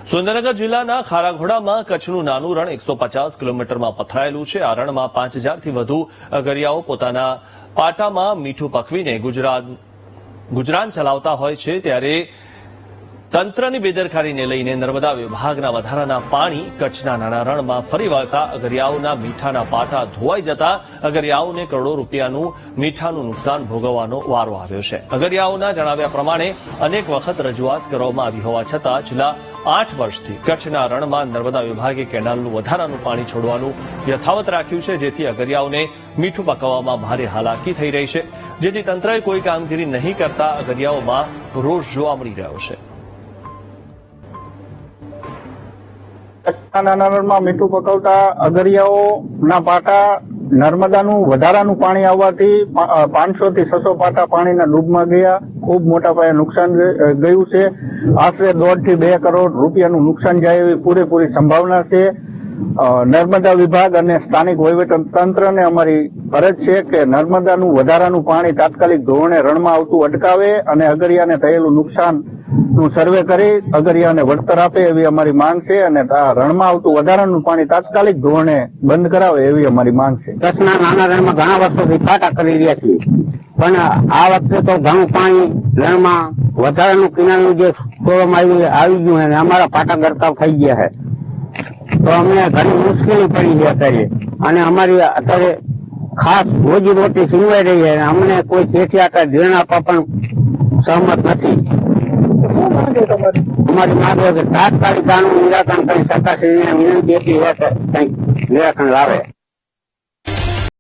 સુરેન્દ્રનગર જિલ્લાના ખારાઘોડામાં કચ્છનું નાનું રણ 150 કિલોમીટરમાં પથરાયેલું છે। આ રણમાં 5000થી વધુ અગરિયાઓ પોતાના પાટામાં મીઠું પકવીને ગુજરાન ચલાવતા હોય છે। ત્યારે તંત્રની બેદરકારીને લઈને નર્મદા વિભાગના વધારાના પાણી કચ્છના નાના રણમાં ફરી વળતા અગરિયાઓના મીઠાના પાટા ધોવાઈ જતા અગરિયાઓને કરોડો રૂપિયાનું મીઠાનું નુકસાન ભોગવવાનો વારો આવ્યો છે। અગરિયાઓના જણાવ્યા પ્રમાણે અનેક વખત રજૂઆત કરવામાં આવી હોવા છતાં છેલ્લા 8 વર્ષથી કચ્છના રણમાં નર્મદા વિભાગે કેનાલનું વધારાનું પાણી છોડવાનું યથાવત રાખ્યું છે, જેથી અગરિયાઓને મીઠું પકાવવામાં ભારે હાલાકી થઈ રહી છે, જેથી તંત્રએ કોઈ કામગીરી નહીં કરતા અગરિયાઓમાં રોષ જોવા મળી રહ્યો છે। નાના રણમાં મીઠું પકવતા અગરિયાઓના પાટા નર્મદાનું વધારાનું પાણી આવવાથી 500 થી 600 પાટા પાણીના ડૂબમાં ગયા। ખૂબ મોટા પાયે નુકસાન ગયું છે। આશરે 1.5 થી 2 કરોડ રૂપિયાનું નુકસાન જાય એવી પૂરેપૂરી સંભાવના છે। નર્મદા વિભાગ અને સ્થાનિક વહીવટીતંત્રને અમારી ફરજ છે કે નર્મદાનું વધારાનું પાણી તાત્કાલિક ધોરણે રણમાં આવતું અટકાવે અને અગરિયાને થયેલું નુકસાનનું સર્વે કરી અગરિયાને વળતર આપે એવી અમારી માંગ છે અને રણમાં આવતું વધારાનું પાણી તાત્કાલિક ધોરણે બંધ કરાવે એવી અમારી માંગ છે। કચ્છના નાના રણમાં ઘણા વર્ષોથી પાટા કરી રહ્યા છીએ, પણ આ વખતે તો ઘણું પાણી રણમાં વધારાનું કેનાલનું જે છોડવામાં આવી ગયું અને અમારા પાટા ગરકાવ થઈ ગયા છે, તો અમને ઘણી મુશ્કેલી પડી છે અત્યારે, અને અમારી અત્યારે ખાસ રોજીરોટી છીનવાઈ રહી છે અને અમને કોઈ તેથી આટલા ધીરણ આપવા પણ સહમત નથી। અમારી માંગ છે કે તાત્કાલિક આનું નિરાકરણ કરી સરકારશ્રીને વિનંતી એટલી છે કે કંઈક નિરાકરણ લાવે।